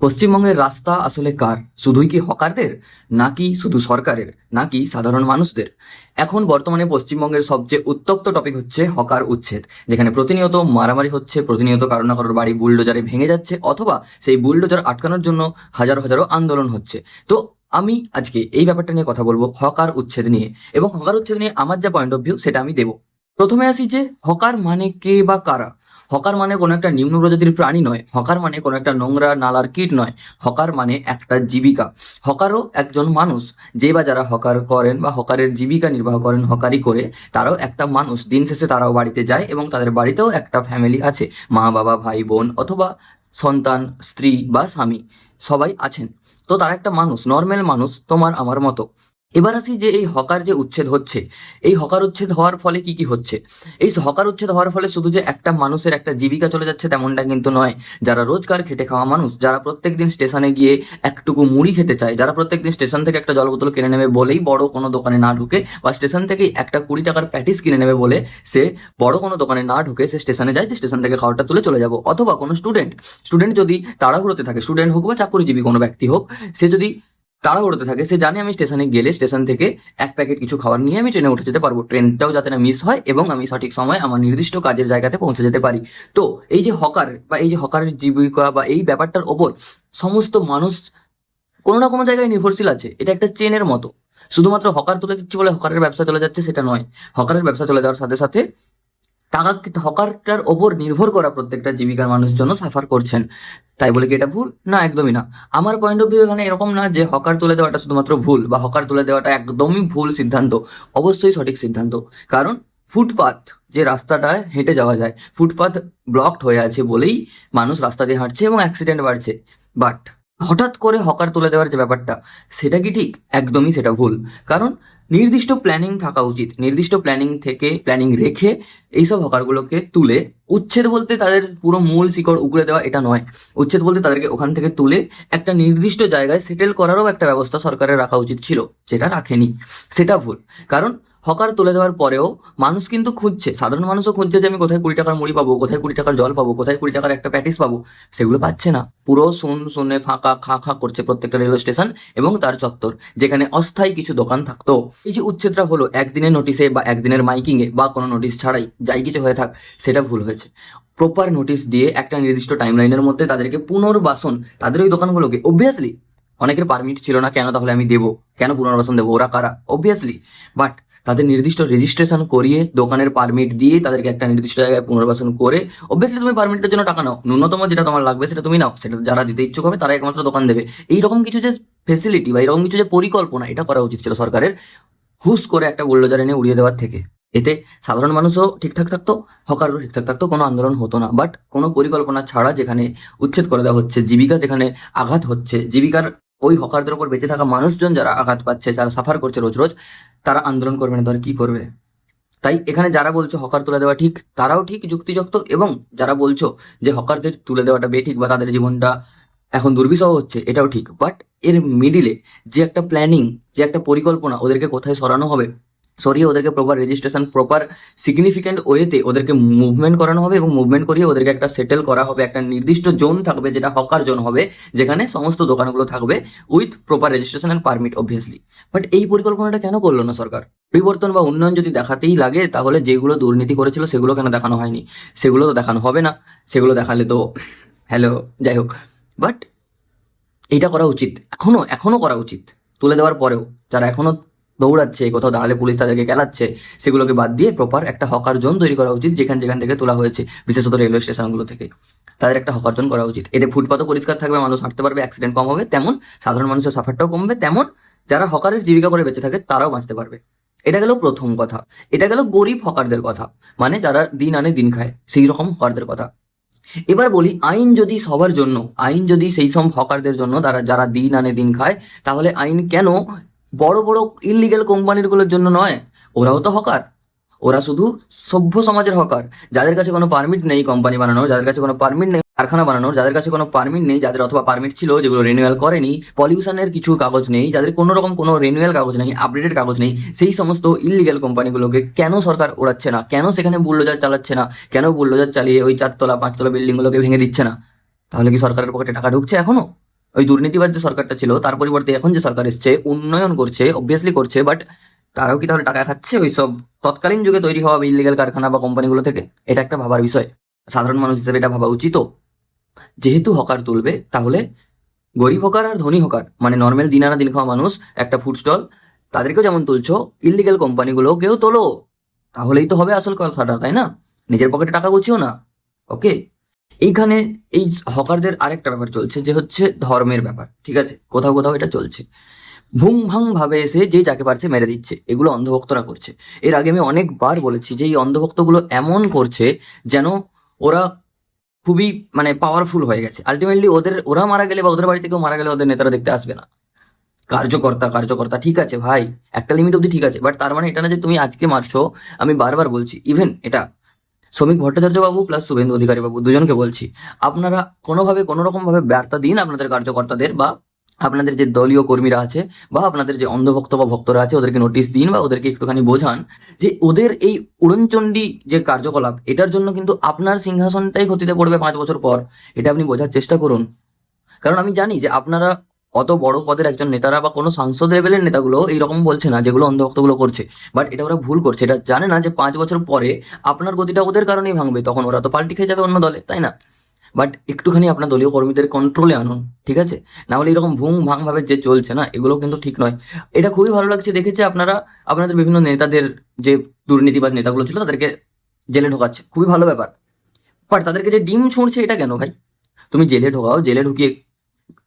পশ্চিমবঙ্গের রাস্তা আসলে কার? শুধুই কি হকারদের, নাকি শুধু সরকারের, নাকি সাধারণ মানুষদের? এখন বর্তমানে পশ্চিমবঙ্গের সবচেয়ে উত্তপ্ত টপিক হচ্ছে হকার উচ্ছেদ, যেখানে প্রতিনিয়ত মারামারি হচ্ছে, প্রতিনিয়ত কারো না কারোর বাড়ি বুলডোজারে ভেঙে যাচ্ছে, অথবা সেই বুলডোজার আটকানোর জন্য হাজারো হাজারো আন্দোলন হচ্ছে। তো আমি আজকে এই ব্যাপারটা নিয়ে কথা বলবো, হকার উচ্ছেদ নিয়ে। এবং হকার উচ্ছেদ নিয়ে আমার যা পয়েন্ট অফ ভিউ সেটা আমি দেবো। প্রথমে আসি যে হকার মানে কে বা কারা। হকার মানে কোনো একটা নিম্ন প্রজাতির প্রাণী নয়, হকার মানে কোনো একটা নোংরা নালার কীট নয়, হকার মানে একটা জীবিকা। হকারও একজন মানুষ। যে বা যারা হকার করেন বা হকারের জীবিকা নির্বাহ করেন হকারি করে, তারাও একটা মানুষ। দিন শেষে তারাও বাড়িতে যায় এবং তাদের বাড়িতেও একটা ফ্যামিলি আছে, মা বাবা ভাই বোন অথবা সন্তান, স্ত্রী বা স্বামী, সবাই আছেন। তো তারা একটা মানুষ, নর্মাল মানুষ, তোমার আমার মতো। এবার আসি যে এই হকার যে উচ্ছেদ হচ্ছে, এই হকার উচ্ছেদ হওয়ার ফলে কি কি হচ্ছে। এই হকার উচ্ছেদ হওয়ার ফলে শুধু যে একটা মানুষের একটা জীবিকা চলে যাচ্ছে তেমনটা কিন্তু নয়। যারা রোজগার খেটে খাওয়া মানুষ, যারা প্রত্যেকদিন স্টেশনে গিয়ে একটুকু মুড়ি খেতে চায়, যারা প্রত্যেকদিন স্টেশন থেকে একটা জল বোতল কিনে নেবে বলেই বড় কোনো দোকানে না ঢুকে, বা স্টেশন থেকেই একটা 20 টাকার প্যাটিস কিনে নেবে বলে সে বড় কোনো দোকানে না ঢুকে সে স্টেশনে যায় যে স্টেশন থেকে খাবারটা তুলে চলে যাবো। অথবা কোনো স্টুডেন্ট যদি তাড়াহুড়োতে থাকে, স্টুডেন্ট হোক বা চাকরিজীবী কোনো ব্যক্তি হোক, সে যদি তাড়াহুড়োতে থাকে, সে জানে আমি স্টেশনে গেলে স্টেশন থেকে এক প্যাকেট কিছু খাবার নিয়ে আমি ট্রেনে উঠে যেতে পারবো, ট্রেনটাও যাতে না মিস হয় এবং আমি সঠিক সময় আমার নির্দিষ্ট কাজের জায়গাতে পৌঁছে যেতে পারি। তো এই যে হকার বা এই যে হকারের জীবিকা বা এই ব্যাপারটার ওপর সমস্ত মানুষ কোনো না কোনো জায়গায় নির্ভরশীল আছে। এটা একটা চেনের মতো। শুধুমাত্র হকার তুলে দিচ্ছে বলে হকারের ব্যবসা চলে যাচ্ছে সেটা নয়। হকারের ব্যবসা চলে যাওয়ার সাথে সাথে টাকা, হকারটার ওপর নির্ভর করা প্রত্যেকটা জীবিকার মানুষজন সাফার করছেন। তাই বলে কি এটা ভুল? না, একদমই না। আমার পয়েন্ট অফ ভিউ এখানে এরকম না যে হকার তুলে দেওয়াটা শুধুমাত্র ভুল বা হকার তুলে দেওয়াটা একদমই ভুল সিদ্ধান্ত। অবশ্যই সঠিক সিদ্ধান্ত। কারণ ফুটপাথ, যে রাস্তাটা হেঁটে যাওয়া যায়, ফুটপাথ ব্লকড হয়ে আছে বলেই মানুষ রাস্তা দিয়ে হাঁটছে এবং অ্যাক্সিডেন্ট বাড়ছে। বাট হঠাৎ করে হকার তুলে দেওয়ার যে ব্যাপারটা, সেটা কি ঠিক? একদমই সেটা ভুল। কারণ নির্দিষ্ট প্ল্যানিং থাকা উচিত। নির্দিষ্ট প্ল্যানিং রেখে এইসব হকারগুলোকে তুলে, উচ্ছেদ বলতে তাদের পুরো মূল শিকড় উগড়ে দেওয়া এটা নয়। উচ্ছেদ বলতে তাদেরকে ওখান থেকে তুলে একটা নির্দিষ্ট জায়গায় সেটেল করারও একটা ব্যবস্থা সরকারের রাখা উচিত ছিল, যেটা রাখেনি। সেটা ভুল। কারণ হকার তুলে দেওয়ার পরেও মানুষ কিন্তু খুঁজছে, সাধারণ মানুষও খুঁজছে যে আমি কোথায় 20 টাকার মুড়ি পাবো, কোথায় 20 টাকার জল পাবো, কোথায় 20 টাকার একটা প্যাটিস পাবো। সেগুলো পাচ্ছে না। পুরো শুনে ফাঁকা খা খা করছে প্রত্যেকটা রেলওয়ে স্টেশন এবং তার চত্বর, যেখানে অস্থায়ী কিছু দোকান থাকতো। এই যে উচ্ছেদটা হলো একদিনের নোটিশে বা একদিনের মাইকিংয়ে বা কোনো নোটিশ ছাড়াই, যাই কিছু হয়ে থাক, সেটা ভুল হয়েছে। প্রপার নোটিশ দিয়ে একটা নির্দিষ্ট টাইমলাইনের মধ্যে তাদেরকে পুনর্বাসন, তাদের ওই দোকানগুলোকে, অবভিয়াসলি অনেকের পারমিট ছিল না, কেন তাহলে আমি দেবো, কেন পুনর্বাসন দেবো, ওরা কারা? অবভিয়াসলি। বাট তাদের নির্দিষ্ট রেজিস্ট্রেশন করিয়ে, দোকানের পারমিট দিয়ে তাদেরকে একটা নির্দিষ্ট জায়গায় পুনর্বাসন করে, অবভিয়াসলি তুমি পারমিটের জন্য টাকা নাও, ন্যূনতম যেটা তোমার লাগবে সেটা তুমি নাও, সেটা যারা দিতে ইচ্ছুক হবে তারা একমাত্র দোকান দেবে। এইরকম কিছু যে ফেসিলিটি বা এরকম কিছু যে পরিকল্পনা, এটা করা উচিত ছিল সরকারের, হুস করে একটা বুলডোজার এনে উড়িয়ে দেওয়ার থেকে। এতে সাধারণ মানুষও ঠিকঠাক থাকতো, হকারও ঠিকঠাক থাকতো, কোনো আন্দোলন হতো না। বাট কোনো পরিকল্পনা ছাড়া যেখানে উচ্ছেদ করে দেওয়া হচ্ছে, জীবিকা যেখানে আঘাত হচ্ছে, জীবিকার ওই হকারদের উপর বেঁচে থাকা মানুষজন যারা আঘাত পাচ্ছে, যারা সাফার করছে রোজ রোজ, তারা আন্দোলন করবে না, তারা কি করবে? তাই এখানে যারা বলছো হকার তুলে দেওয়া ঠিক, তারাও ঠিক যুক্তিযুক্ত, এবং যারা বলছো যে হকারদের তুলে দেওয়াটা বেঠিক বা তাদের জীবনটা এখন দুর্বিষহ হচ্ছে, এটাও ঠিক। বাট এর মিডিলে যে একটা প্ল্যানিং, যে একটা পরিকল্পনা, ওদেরকে কোথায় সরানো হবে, সরিয়ে ওদেরকে প্রপার রেজিস্ট্রেশন, প্রপার সিগনিফিক্যান্ট ওয়েতে ওদেরকে মুভমেন্ট করানো হবে এবং মুভমেন্ট করিয়ে ওদেরকে একটা সেটেল করা হবে। একটা নির্দিষ্ট জোন থাকবে যেটা হকার জোন হবে, যেখানে সমস্ত দোকানগুলো থাকবে with proper registration and permit, obviously. But এই পরিকল্পনাটা কেন করলো না সরকার? পরিবর্তন বা উন্নয়ন যদি দেখাতেই লাগে, তাহলে যেগুলো দুর্নীতি করেছিল সেগুলো কেন দেখানো হয়নি? সেগুলো তো দেখানো হবে না। সেগুলো দেখালে তো হ্যালো, যাই হোক। বাট এইটা করা উচিত, এখনো করা উচিত। তুলে দেওয়ার পরেও যারা এখনো দৌড়াচ্ছে, কোথাও দাঁড়ালে পুলিশ তাদেরকে খেলাচ্ছে, সেগুলোকে বাদ দিয়ে প্রপার একটা হকার জোন তৈরি করা উচিত, যেখান যেখান থেকে তোলা হয়েছে, বিশেষত রেলওয়ে স্টেশনগুলো থেকে। তাদের একটা হকার জোন করা উচিত। এতে ফুটপাতও পরিষ্কার থাকবে, মানুষ হাঁটতে পারবে, অ্যাক্সিডেন্ট কম হবে, তেমন সাধারণ মানুষের সাফারটাও কমবে, তেমন যারা হকারের জীবিকা করে বেঁচে থাকে তারাও বাঁচতে পারবে। এটা গেল প্রথম কথা। এটা গেল গরিব হকারদের কথা, মানে যারা দিন আনে দিন খায়, সেই রকম হকারদের কথা। এবার বলি, আইন যদি সবার জন্য, আইন যদি সেই সব হকারদের জন্য যারা দিন আনে দিন খায়, তাহলে আইন কেন বড় বড় ইললিগ্যাল কোম্পানিগুলোর জন্য নয়? ওরাও তো হকার। ওরা শুধু সভ্য সমাজের হকার, যাদের কাছে কোনো পারমিট নেই কোম্পানি বানানোর, যাদের কাছে কোনো পারমিট নেই কারখানা বানানোর, যাদের কাছে কোনো পারমিট নেই, যাদের অথবা পারমিট ছিল যেগুলো রিনিউয়াল করেনি, পলিউশনের কিছু কাগজ নেই, যাদের কোনো রকম কোনো রিনিউয়াল কাগজ নেই, আপডেটেড কাগজ নেই, সেই সমস্ত ইললিগ্যাল কোম্পানিগুলোকে কেন সরকার ওড়াচ্ছে না? কেন সেখানে বুলডোজার চালাচ্ছে না? কেন বুলডোজার চালিয়ে ওই 4 তলা 5 তলা বিল্ডিংগুলোকে ভেঙে দিচ্ছে না? তাহলে কি সরকারের পকেটে টাকা ঢুকছে এখনো? ওই দুর্নীতিবাজ যে সরকারটা ছিল তার পরিবর্তে এখন যে সরকার এসছে উন্নয়ন করছে, অবভিয়াসলি করছে, বাট তারাও কি তাহলে টাকা খাচ্ছে ওইসব তৎকালীন যুগে তৈরি হওয়া ইলিগাল কারখানা বা কোম্পানিগুলো থেকে? এটা একটা ভাবার বিষয়। সাধারণ মানুষ হিসেবে এটা ভাবা উচিত। যেহেতু হকার তুলবে, তাহলে গরিব হকার আর ধনী হকার মানে নর্মাল দিন আনা দিন খাওয়া মানুষ একটা ফুড স্টল, তাদেরকেও যেমন তুলছো, ইলিগাল কোম্পানিগুলোকেও তোলো। তাহলেই তো হবে আসল কথাটা, তাই না? নিজের পকেটে টাকা গুছিও না। ওকে, এইখানে এই হকারদের আরেকটা ব্যাপার চলছে, যে হচ্ছে ধর্মের ব্যাপার। ঠিক আছে, কোথাও কোথাও এটা চলছে। ভুং ভাং ভাবে এসে যে যাকে পারছে মেরে দিচ্ছে, এগুলো অন্ধভক্তরা করছে। এর আগে আমি অনেকবার বলেছি যে এই অন্ধভক্তগুলো এমন করছে যেন ওরা খুবই মানে পাওয়ারফুল হয়ে গেছে। আলটিমেটলি ওরা মারা গেলে বা ওদের বাড়ি থেকেও মারা গেলে ওদের নেতারা দেখতে আসবে না। কার্যকর্তা কার্যকর্তা ঠিক আছে ভাই, একটা লিমিট অব্দি ঠিক আছে, বাট তার মানে এটা না যে তুমি আজকে মারছো। আমি বারবার বলছি, ইভেন এটা শ্রমিক ভট্টাচার্য বাবু প্লাস শুভেন্দু অধিকারী বাবু দুজনকে বলছি, আপনারা কোনোভাবে কোনো রকম ভাবে বার্তা দিন আপনাদের কার্যকর্তাদের, বা আপনাদের যে দলীয় কর্মীরা আছে, বা আপনাদের যে অন্ধভক্ত বা ভক্তরা আছে, ওদেরকে নোটিশ দিন বা ওদেরকে একটুখানি বোঝান যে ওদের এই উড়নচণ্ডী যে কার্যকলাপ, এটার জন্য কিন্তু আপনার সিংহাসনটাই ক্ষতিতে পড়বে 5 বছর পর। এটা আপনি বোঝার চেষ্টা করুন। কারণ আমি জানি যে আপনারা অত বড় পদের একজন নেতারা বা কোনো সাংসদ লেভেলের নেতাগুলো এইরকম বলছে না, যেগুলো অন্ধভক্তগুলো করছে। বাট এটা ওরা ভুল করছে, এটা জানে না যে 5 বছর পরে আপনার গতিটা ওদের কারণেই ভাঙবে, তখন ওরা তো পাল্টি খেয়ে যাবে অন্য দলে, তাই না? বাট একটুখানি আপনার দলীয় কর্মীদের কন্ট্রোলে আনুন, ঠিক আছে? না হলে এরকম ভুং ভাং ভাবে যে চলছে না, এগুলো কিন্তু ঠিক নয়। এটা খুবই ভালো লাগছে দেখেছে আপনারা আপনাদের বিভিন্ন নেতাদের, যে দুর্নীতিবাজ নেতাগুলো ছিল তাদেরকে জেলে ঢোকাচ্ছে, খুবই ভালো ব্যাপার। বাট তাদেরকে যে ডিম ছুঁড়ছে, এটা কেন ভাই? তুমি জেলে ঢোকাও, জেলে ঢুকিয়ে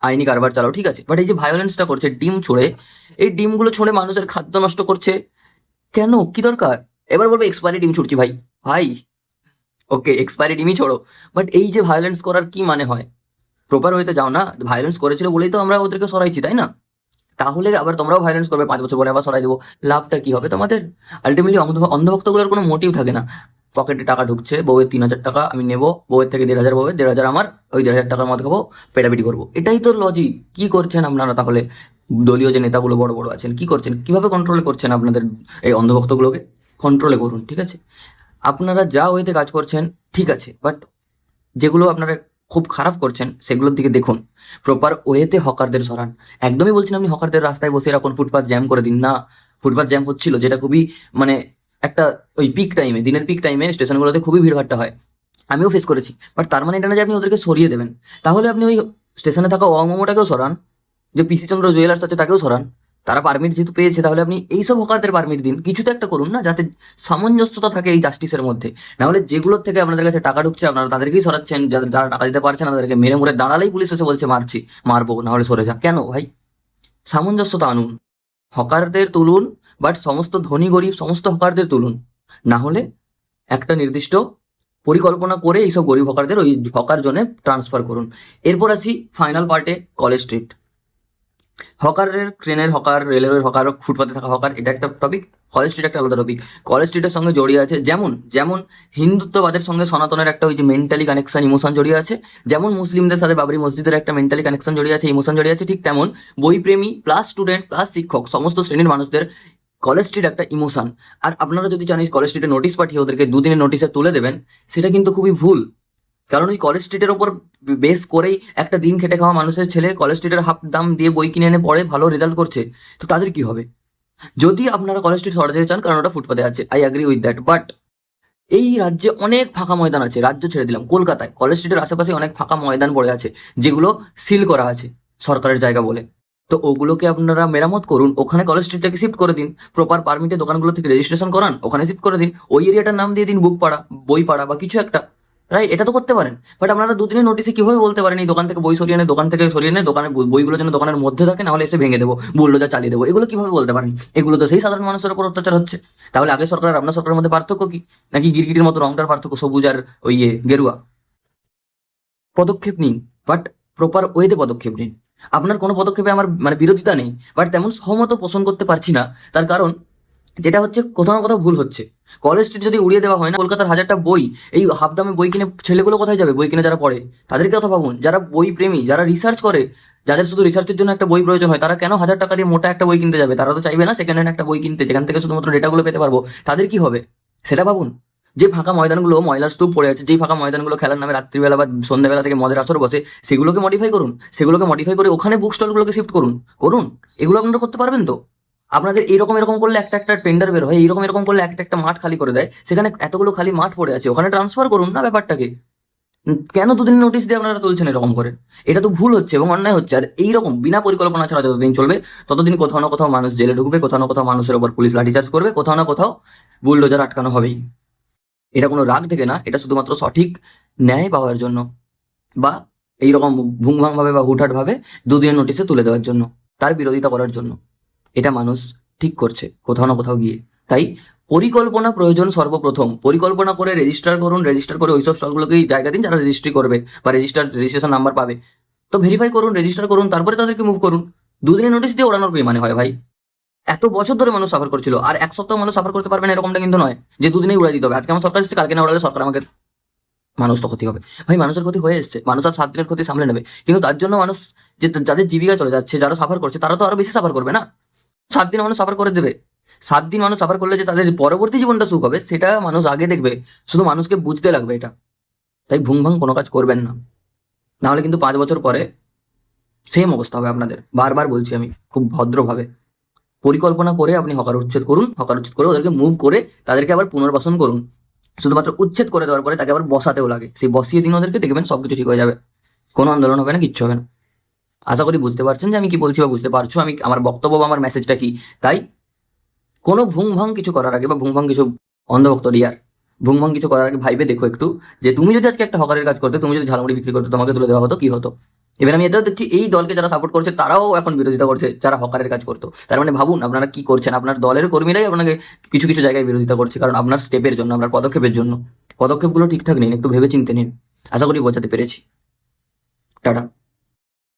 আইনি কারবার চালাও, ঠিক আছে, বাট এই যে ভায়োলেন্সটা করছে ডিম ছুঁড়ে, এই ডিমগুলো ছুঁড়ে মানুষের খাদ্য নষ্ট করছে, কেন? কি দরকার? এবার বলবে এক্সপায়ারি ডিম ছুটছি, ভাই ভাই ওকে এক্সপায়ারি ডিমই ছোড়ো, বাট এই যে ভায়োলেন্স করার কি মানে হয়? প্রপার ওয়েতে যাও না। ভায়োলেন্স করেছিল বলেই তো আমরা ওদেরকে সরাইছি, তাই না? তাহলে আবার তোমরাও ভায়োলেন্স করবে, 5 বছর পরে আবার সরাই দেবো, লাভটা কি হবে তোমাদের? আলটিমেটলি অন্ধভক্তগুলোর কোনো মোটিভ থাকে না। পকেটে টাকা ঢুকছে, বউয়ের 3,000 টাকা আমি নেবো, বউয়ের থেকে 1,500, বউয়ের 1,500 আমার, ওই 1,500 টাকার মধ্যে খাবো, পেটাপিটি করবো, এটাই তো লজিক। কি করছেন আপনারা তাহলে? দলীয় যে নেতাগুলো বড় বড় আছেন, কি করছেন? কিভাবে কন্ট্রোলে করছেন আপনাদের এই অন্ধভক্তগুলোকে? কন্ট্রোলে করুন, ঠিক আছে? আপনারা যা ওয়েতে কাজ করছেন ঠিক আছে, বাট যেগুলো আপনারা খুব খারাপ করছেন সেগুলোর দিকে দেখুন। প্রপার ওয়েতে হকারদের সরান। একদমই বলছেন আপনি হকারদের রাস্তায় বসে রাখুন, ফুটপাথ জ্যাম করে দিন না। ফুটপাথ জ্যাম হচ্ছিল, যেটা খুবই মানে একটা ওই পিক টাইমে, দিনের পিক টাইমে স্টেশনগুলোতে খুবই ভিড়ভাট্টা হয়, আমিও ফেস করেছি। বাট তার মানে এটা না যে আপনি ওদেরকে সরিয়ে দেবেন। তাহলে আপনি ওই স্টেশনে থাকা মোমোটাকেও সরান, যে পিসি চন্দ্র জুয়েলার্স আছে তাকেও সরান। তারা পারমিট যেহেতু পেয়েছে, তাহলে আপনি এইসব হকারদের পারমিট দিন, কিছু তো একটা করুন না, যাতে সামঞ্জস্যতা থাকে এই জাস্টিসের মধ্যে। না হলে যেগুলোর থেকে আপনাদের কাছে টাকা ঢুকছে আপনারা তাদেরকেই সরাচ্ছেন, যারা টাকা দিতে পারছে না তাদেরকে মেরে মুরে দাঁড়ালেই পুলিশ এসে বলছে মারছি, মারবো, না হলে সরে যা। কেন ভাই? সামঞ্জস্যতা আনুন। হকারদের তুলুন, বাট সমস্ত ধনী গরিব সমস্ত হকারদের তুলুন। না হলে একটা নির্দিষ্ট পরিকল্পনা করে এইসব গরিব হকারদের ওই হকার জোনে ট্রান্সফার করুন। এরপর আসি ফাইনাল পার্টে, কলেজ স্ট্রিট। হকারের, ট্রেনের হকার, রেলওয়ের হকার, ফুটপাতে থাকা হকার, এটা একটা টপিক। কলেজ স্ট্রিট একটা আলাদা টপিক। কলেজ স্ট্রিটের সঙ্গে জড়িয়ে আছে যেমন যেমন হিন্দুত্ববাদের সঙ্গে সনাতনের একটা ওই যে মেন্টালি কানেকশন, ইমোশন জড়িয়ে আছে, যেমন মুসলিমদের সাথে বাবরি মসজিদের একটা মেন্টালি কানেকশন জড়িয়ে আছে, ইমোশন জড়িয়ে আছে, ঠিক তেমন বইপ্রেমী প্লাস স্টুডেন্ট প্লাস শিক্ষক সমস্ত শ্রেণীর মানুষদের কলেজ স্ট্রিট একটা ইমোশন। আর আপনারা যদি চান কলেজ স্ট্রিটে নোটিশ পাঠিয়ে ওদেরকে 2 দিনের নোটিশে তুলে দেবেন, সেটা কিন্তু খুবই ভুল। কারণ ওই কলেজ স্ট্রিটের ওপর বেস করেই একটা দিন খেটে খাওয়া মানুষের ছেলে কলেজ স্ট্রিটের হাফ দাম দিয়ে বই কিনে এনে পড়ে ভালো রেজাল্ট করছে, তো তাদের কি হবে? যদি আপনারা কলেজ স্ট্রিট সরাতে চান, কারণ ওটা ফুটপাতে আছে, I agree with that, but এই রাজ্যে অনেক ফাঁকা ময়দান আছে। রাজ্য ছেড়ে দিলাম, কলকাতায় কলেজ স্ট্রিটের আশেপাশে অনেক ফাঁকা ময়দান পড়ে আছে, যেগুলো সিল করা আছে সরকারের জায়গা বলে। তো ওগুলোকে আপনারা মেরামত করুন, ওখানে কলেজ স্ট্রিটটাকে শিফট করে দিন, প্রপার পারমিটে দোকানগুলো থেকে রেজিস্ট্রেশন করান, ওখানে শিফট করে দিন, ওই এরিয়াটার নাম দিয়ে দিন বুক পাড়া, বই পাড়া বা কিছু একটা। রাইট, এটা তো করতে পারেন। বাট আপনারা 2 দিনের নোটিসে কিভাবে বলতে পারেন এই দোকান থেকে বই সরিয়ে নে, দোকান থেকে সরিয়ে নে, দোকানের বইগুলো যেন দোকানের মধ্যে থাকে, না হলে এসে ভেঙে দেবো, বুলডোজার চালিয়ে দেবো? এগুলো কিভাবে বলতে পারেন? এগুলো তো সেই সাধারণ মানুষের উপর অত্যাচার হচ্ছে। তাহলে আগে সরকার আর আপনার সরকারের মধ্যে পার্থক্য কি? নাকি গিরগিটির মতো রংটার পার্থক্য, সবুজ আর ওই গেরুয়া? পদক্ষেপ নিন, বাট প্রপার ওয়েতে পদক্ষেপ নিন। আপনার কোনো পদক্ষেপে আমার মানে বিরোধিতা নেই, বাট তেমন সহমত পোষণ করতে পারছি না। তার কারণ যেটা হচ্ছে কোথাও না কোথাও ভুল হচ্ছে। কলেজ স্ট্রিট যদি উড়িয়ে দেওয়া হয় না, কলকাতার 1000টা বই, এই হাফ দামে বই কিনে ছেলেগুলো কোথায় যাবে? বই কিনে যারা পড়ে তাদেরকে কথা ভাবুন। যারা বই প্রেমী, যারা রিসার্চ করে, যাদের শুধু রিসার্চের জন্য একটা বই প্রয়োজন হয়, তারা কেন 1000 টাকা দিয়ে মোটা একটা বই কিনতে যাবে? তারা তো চাইবে না সেকেন্ড হ্যান্ড একটা বই কিনতে, যেখান থেকে শুধুমাত্র ডেটাগুলো পেতে পারবো। তাদের কি হবে সেটা ভাবুন। যে ফাঁকা ময়দানগুলো ময়লার স্তূপ পড়ে আছে, যেই ফাঁকা ময়দানগুলো খেলার নামে রাত্রিবেলা বা সন্ধ্যাবেলা থেকে মদের আসর বসে, সেগুলোকে মডিফাই করুন, সেগুলোকে মডিফাই করে ওখানে বুক স্টলগুলোকে শিফট করুন। করুন, এগুলো আপনারা করতে পারবেন তো? আপনাদের এরকম এরকম করলে একটা একটা টেন্ডার বের হয়, এরকম এরকম করলে একটা একটা মাঠ খালি করে দেয়, সেখানে এতগুলো খালি মাঠ পড়ে আছে, ওখানে ট্রান্সফার করুন না ব্যাপারটাকে। কেন দুদিন নোটিশ দিয়ে আপনারা তুলছেন এরকম করে? এটা তো ভুল হচ্ছে এবং অন্যায় হচ্ছে। আর এইরকম বিনা পরিকল্পনা ছাড়া যতদিন চলবে, ততদিন কোথাও না কোথাও মানুষ জেলে ঢুকবে, কোথাও না কোথাও মানুষের ওপর পুলিশ লাঠিচার্জ করবে, কোথাও না কোথাও বুলডোজার আটকানো হবেই। এটা কোনো রাগ থেকে না, এটা শুধুমাত্র সঠিক ন্যায় পাওয়ার জন্য, বা এইরকম ভুংভাং ভাবে বা হুটহাট ভাবে দুদিনের নোটিশে তুলে দেওয়ার জন্য, তার বিরোধিতা করার জন্য। এটা মানুষ ঠিক করছে কোথাও না কোথাও গিয়ে। তাই পরিকল্পনা প্রয়োজন সর্বপ্রথম। পরিকল্পনা করে রেজিস্টার করুন, রেজিস্টার করে ওইসব স্টলগুলোকেই জায়গা দিন যারা রেজিস্ট্রি করবে বা রেজিস্ট্রেশন নাম্বার পাবে। তো ভেরিফাই করুন, রেজিস্টার করুন, তারপরে তাদেরকে মুভ করুন। দুদিনের নোটিশ দিয়ে ওড়ানোর কি মানে হয় ভাই? এত বছর ধরে মানুষ সাফার করছিল, আর এক সপ্তাহ মানুষ সাফার করতে পারবে না এরকমটা কিন্তু নয় যে দুদিনেই উড়াই দিতে হবে। আজকে আমার সরকার এসেছে, কালকে না উড়ালে সরকার আমাকে, মানুষ তো ক্ষতি হবে ভাই। মানুষের ক্ষতি হয়ে এসছে, মানুষ আর 7 দিনের ক্ষতি সামলে নেবে, কিন্তু তার জন্য মানুষ, যে যাদের জীবিকা চলে যাচ্ছে, যারা সাফার করছে, তারা তো আরো বেশি সাফার করবে না? 7 দিন মানুষ সাফার করে দেবে। 7 দিন মানুষ সাফার করলে যে তাদের পরবর্তী জীবনটা সুখ হবে, সেটা মানুষ আগে দেখবে। শুধু মানুষকে বুঝতে লাগবে এটা। তাই ভুংভাং কোনো কাজ করবেন না, নাহলে কিন্তু 5 বছর পরে সেম অবস্থা হবে আপনাদের। বারবার বলছি আমি খুব ভদ্রভাবে, পরিকল্পনা করে আপনি হকার উচ্ছেদ করুন, হকার উচ্ছেদ করে ওদেরকে মুভ করে তাদেরকে আবার পুনর্বাসন করুন। শুধুমাত্র উচ্ছেদ করে দেওয়ার পরে তাকে আবার বসাতেও লাগে, সেই বসিয়ে দিন ওদেরকে, দেখবেন সবকিছু ঠিক হয়ে যাবে। কোনো আন্দোলন হবে না, কিচ্ছু হবে না। আশা করি বুঝতে পারছেন যে আমি কি বলছি, বা বুঝতে পারছো আমি আমার বক্তব্য বা আমার মেসেজটা কি। তাই কোনো ভুংভাং কিছু করার আগে, বা ভুংভাং কিছু, অন্ধভক্ত ডিয়ার, ভুংভাং কিছু করার আগে ভাইবে দেখো একটু, যে তুমি যদি আজকে একটা হকারের কাজ করতে, তুমি যদি ঝালমুড়ি বিক্রি করতে, তোমাকে তুলে দেওয়া হতো, কি হতো? এবার আমি এটাও দেখছি এই দলকে যারা সাপোর্ট করছে তারাও এখন বিরোধিতা করছে যারা হকারের কাজ করতো। তার মানে ভাবুন আপনারা কি করছেন, আপনার দলের কর্মীরাই আপনাকে কিছু কিছু জায়গায় বিরোধিতা করছে, কারণ আপনার স্টেপের জন্য, আপনার পদক্ষেপের জন্য। পদক্ষেপগুলো ঠিকঠাক নিন, একটু ভেবে চিন্তে নিন। আশা করি বোঝাতে পেরেছি। টাটা।